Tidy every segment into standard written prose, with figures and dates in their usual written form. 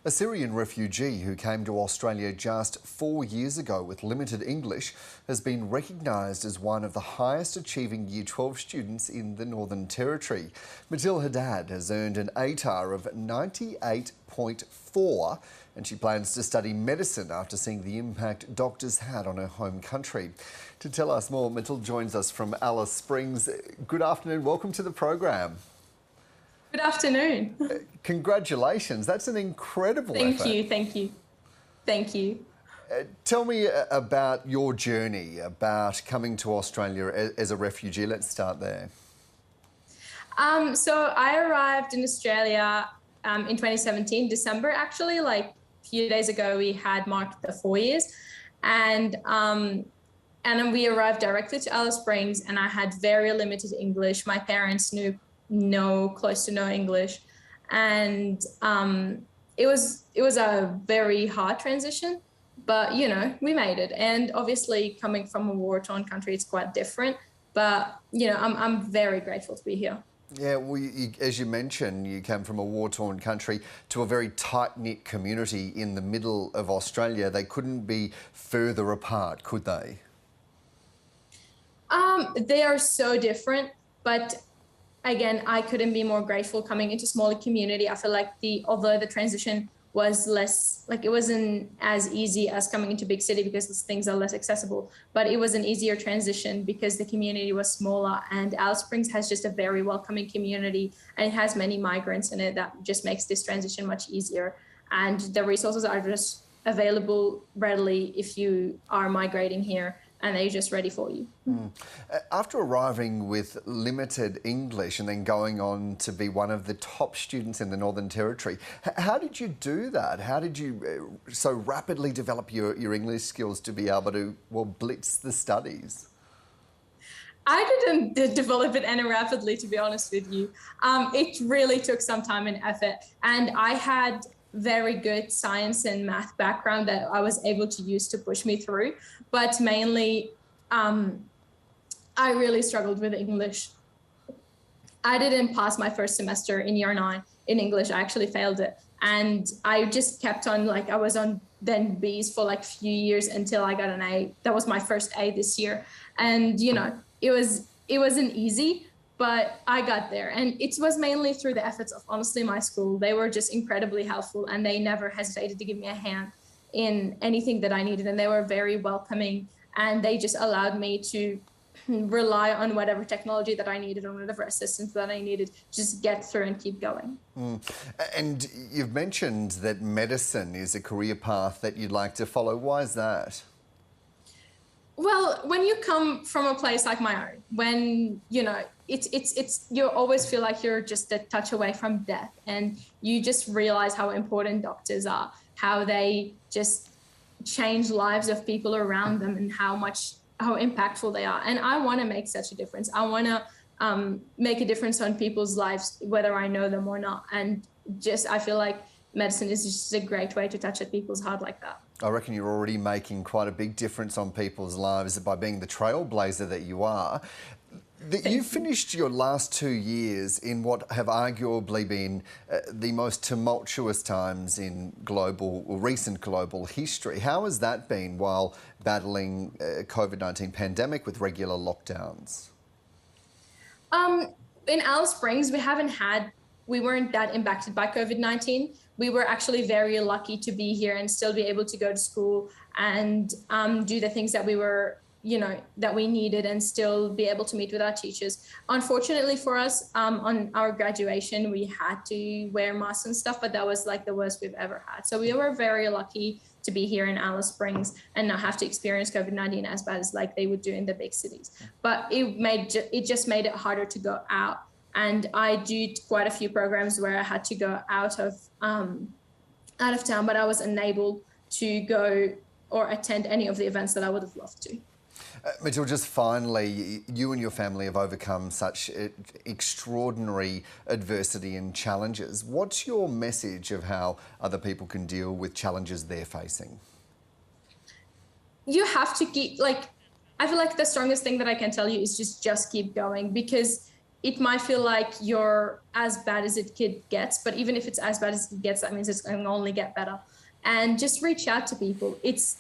A Syrian refugee who came to Australia just 4 years ago with limited English has been recognised as one of the highest achieving Year 12 students in the Northern Territory. Matil Haddad has earned an ATAR of 98.4 and she plans to study medicine after seeing the impact doctors had on her home country. To tell us more, Matil joins us from Alice Springs. Good afternoon, welcome to the program. Good afternoon. Congratulations, that's an incredible effort. Thank you. Tell me about your journey, about coming to Australia as a refugee. Let's start there. So I arrived in Australia in 2017, December actually, like a few days ago we had marked the 4 years. And then we arrived directly to Alice Springs and I had very limited English. My parents knew close to no English, and it was a very hard transition, but you know, we made it. And obviously coming from a war-torn country, it's quite different, but you know, I'm very grateful to be here. Yeah, well, as you mentioned, you came from a war-torn country to a very tight-knit community in the middle of Australia. They couldn't be further apart, could they? They are so different, but again, I couldn't be more grateful coming into a smaller community. I feel like although the transition was less, like it wasn't as easy as coming into big city because things are less accessible, but it was an easier transition because the community was smaller, and Alice Springs has just a very welcoming community and it has many migrants in it that just makes this transition much easier. And the resources are just available readily if you are migrating here, and they're just ready for you. After arriving with limited English and then going on to be one of the top students in the Northern Territory, how did you do that? How did you so rapidly develop your English skills to be able to, well, blitz the studies? I didn't develop it any rapidly, to be honest with you. It really took some time and effort, and I had very good science and math background that I was able to use to push me through. But mainly, I really struggled with English. I didn't pass my first semester in year 9 in English. I actually failed it. And I just kept on, like I was on then B's for like a few years until I got an A. That was my first A this year. And, you know, it wasn't easy, but I got there, and it was mainly through the efforts of, honestly, my school. They were just incredibly helpful, and they never hesitated to give me a hand in anything that I needed, and they were very welcoming, and they just allowed me to rely on whatever technology that I needed or whatever assistance that I needed, just get through and keep going. And you've mentioned that medicine is a career path that you'd like to follow. Why is that? Well, when you come from a place like my own, when, you know, you always feel like you're just a touch away from death, and you just realize how important doctors are, how they just change lives of people around them, and how impactful they are. And I want to make such a difference. I want to make a difference on people's lives, whether I know them or not. And I feel like medicine is just a great way to touch at people's heart like that. I reckon you're already making quite a big difference on people's lives by being the trailblazer that you are. You finished your last 2 years in what have arguably been the most tumultuous times in recent global history. How has that been while battling COVID-19 pandemic with regular lockdowns? In Alice Springs, we weren't that impacted by COVID-19. We were actually very lucky to be here and still be able to go to school and do the things that we were, that we needed, and still be able to meet with our teachers. Unfortunately for us, on our graduation, we had to wear masks and stuff, but that was like the worst we've ever had. So we were very lucky to be here in Alice Springs and not have to experience COVID-19 as bad as like they would do in the big cities. But it just made it harder to go out. And I do quite a few programs where I had to go out of town, but I was unable to go or attend any of the events that I would have loved to. Matil, just finally, you and your family have overcome such extraordinary adversity and challenges. What's your message of how other people can deal with challenges they're facing? You have to keep, I feel like the strongest thing that I can tell you is just keep going, because it might feel like you're as bad as it gets, but even if it's as bad as it gets, that means it's going to only get better. And just reach out to people. It's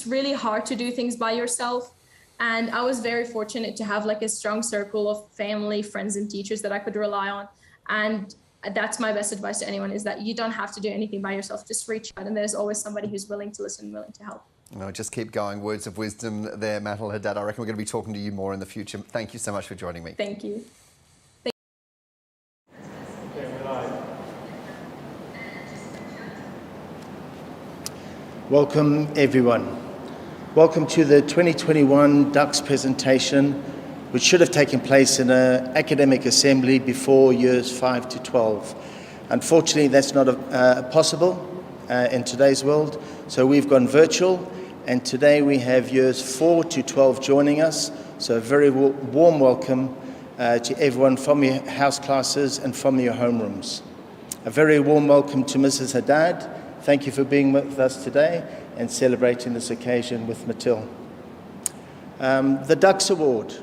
really hard to do things by yourself. And I was very fortunate to have like a strong circle of family, friends, and teachers that I could rely on. And that's my best advice to anyone, is that you don't have to do anything by yourself. Just reach out, and there's always somebody who's willing to listen, willing to help. No, just keep going. Words of wisdom there, Matil Haddad. I reckon we're going to be talking to you more in the future. Thank you so much for joining me. Thank you. Welcome, everyone. Welcome to the 2021 Dux presentation, which should have taken place in an academic assembly before years 5 to 12. Unfortunately, that's not possible in today's world, so we've gone virtual, and today we have years 4 to 12 joining us, so a very warm welcome to everyone from your house classes and from your homerooms. A very warm welcome to Mrs. Haddad. Thank you for being with us today and celebrating this occasion with Matil. The Dux Award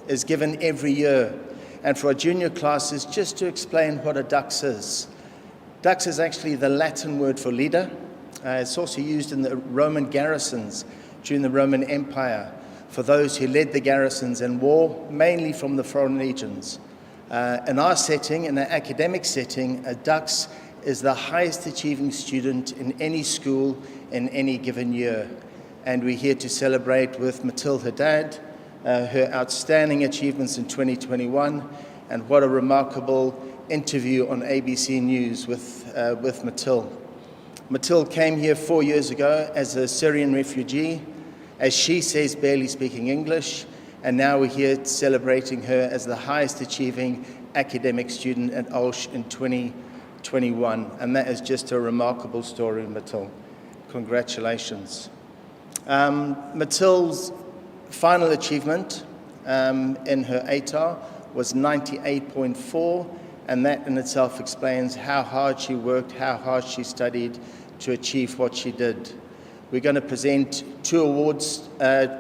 is given every year, and for our junior classes, just to explain what a Dux is. Dux is actually the Latin word for leader. It's also used in the Roman garrisons during the Roman Empire for those who led the garrisons in war, mainly from the foreign legions. In our setting, in an academic setting, a Dux is the highest achieving student in any school in any given year. And we're here to celebrate with Matil Haddad, her outstanding achievements in 2021, and what a remarkable interview on ABC News with Matil. Matil came here 4 years ago as a Syrian refugee, as she says, barely speaking English, and now we're here celebrating her as the highest achieving academic student at OLSH in 2021, and that is just a remarkable story, Matil. Congratulations. Matil's final achievement in her ATAR was 98.4, and that in itself explains how hard she worked, how hard she studied to achieve what she did. We're going to present 2 awards,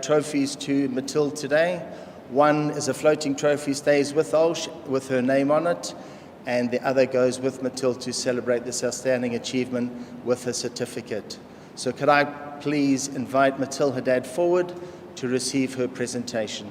trophies to Matil today. One is a floating trophy, stays with OLSH with her name on it, and the other goes with Matil to celebrate this outstanding achievement with a certificate. So could I please invite Matil Haddad forward to receive her presentation.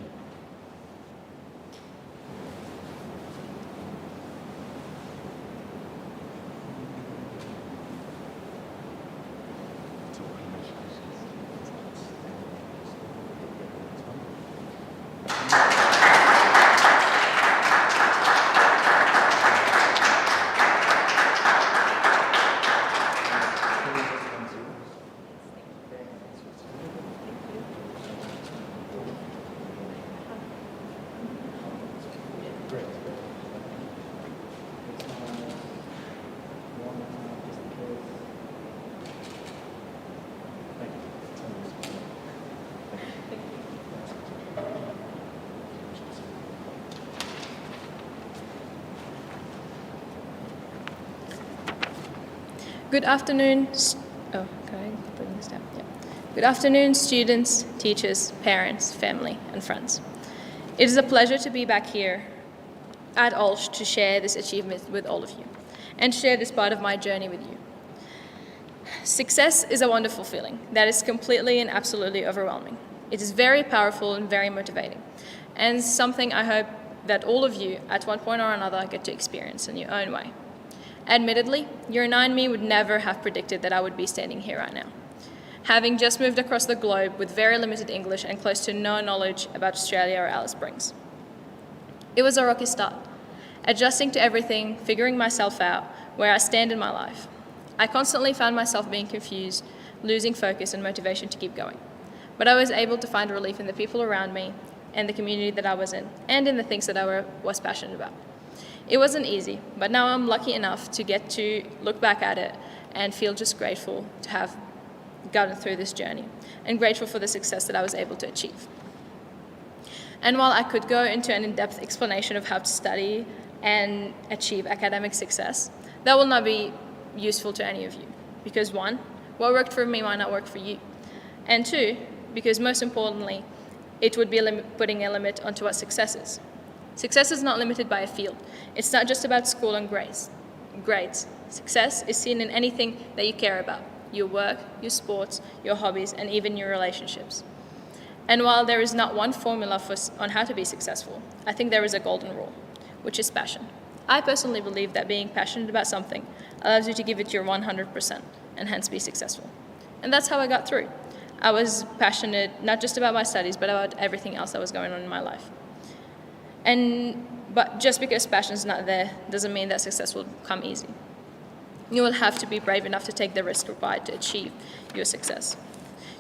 Good afternoon. Good afternoon, students, teachers, parents, family, and friends. It is a pleasure to be back here at OLSH to share this achievement with all of you and share this part of my journey with you. Success is a wonderful feeling that is completely and absolutely overwhelming. It is very powerful and very motivating, and something I hope that all of you at one point or another get to experience in your own way. Admittedly, year 9 me would never have predicted that I would be standing here right now, having just moved across the globe with very limited English and close to no knowledge about Australia or Alice Springs. It was a rocky start, adjusting to everything, figuring myself out, where I stand in my life. I constantly found myself being confused, losing focus and motivation to keep going. But I was able to find relief in the people around me and the community that I was in, and in the things that I was passionate about. It wasn't easy, but now I'm lucky enough to get to look back at it and feel just grateful to have gotten through this journey, and grateful for the success that I was able to achieve. And while I could go into an in-depth explanation of how to study and achieve academic success, that will not be useful to any of you, because 1, what worked for me might not work for you, and 2, because most importantly, it would be putting a limit onto what success is. Success is not limited by a field. It's not just about school and grades. Success is seen in anything that you care about: your work, your sports, your hobbies, and even your relationships. And while there is not one formula on how to be successful, I think there is a golden rule, which is passion. I personally believe that being passionate about something allows you to give it your 100% and hence be successful. And that's how I got through. I was passionate not just about my studies, but about everything else that was going on in my life. But just because passion is not there doesn't mean that success will come easy. You will have to be brave enough to take the risk required to achieve your success.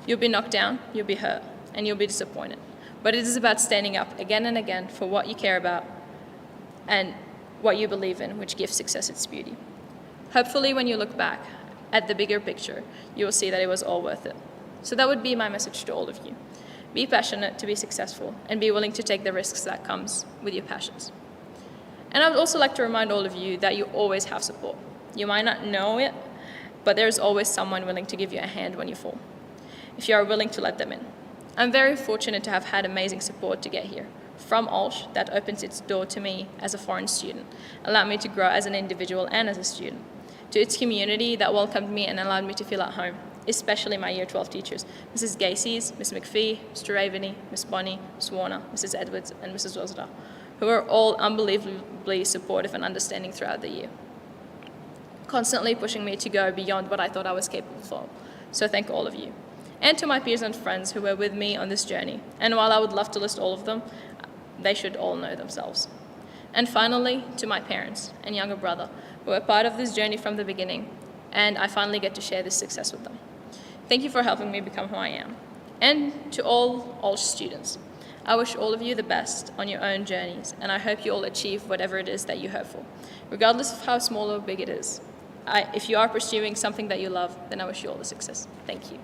You'll be knocked down, you'll be hurt, and you'll be disappointed. But it is about standing up again and again for what you care about and what you believe in, which gives success its beauty. Hopefully, when you look back at the bigger picture, you will see that it was all worth it. So that would be my message to all of you. Be passionate to be successful and be willing to take the risks that comes with your passions. And I would also like to remind all of you that you always have support. You might not know it, but there's always someone willing to give you a hand when you fall, if you are willing to let them in. I'm very fortunate to have had amazing support to get here. From OLSH, that opens its door to me as a foreign student, allowed me to grow as an individual and as a student. To its community that welcomed me and allowed me to feel at home, especially my Year 12 teachers, Mrs. Gacy's, Ms. McPhee, Mr. Raveney, Ms. Bonnie, Ms. Warner, Mrs. Edwards, and Mrs. Rosada, who were all unbelievably supportive and understanding throughout the year, constantly pushing me to go beyond what I thought I was capable of. So thank all of you. And to my peers and friends who were with me on this journey. And while I would love to list all of them, they should all know themselves. And finally, to my parents and younger brother, who were part of this journey from the beginning, and I finally get to share this success with them. Thank you for helping me become who I am. And to all OLSH students, I wish all of you the best on your own journeys, and I hope you all achieve whatever it is that you hope for, regardless of how small or big it is. If you are pursuing something that you love, then I wish you all the success. Thank you.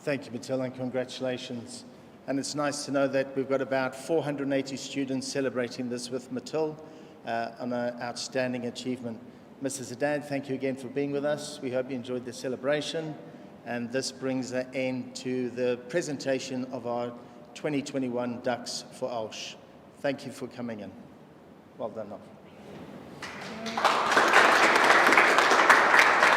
Thank you, Matil, and congratulations. And it's nice to know that we've got about 480 students celebrating this with Matil on an outstanding achievement. Mrs. Haddad, thank you again for being with us. We hope you enjoyed the celebration. And this brings an end to the presentation of our 2021 Dux for OLSH. Thank you for coming in. Well done.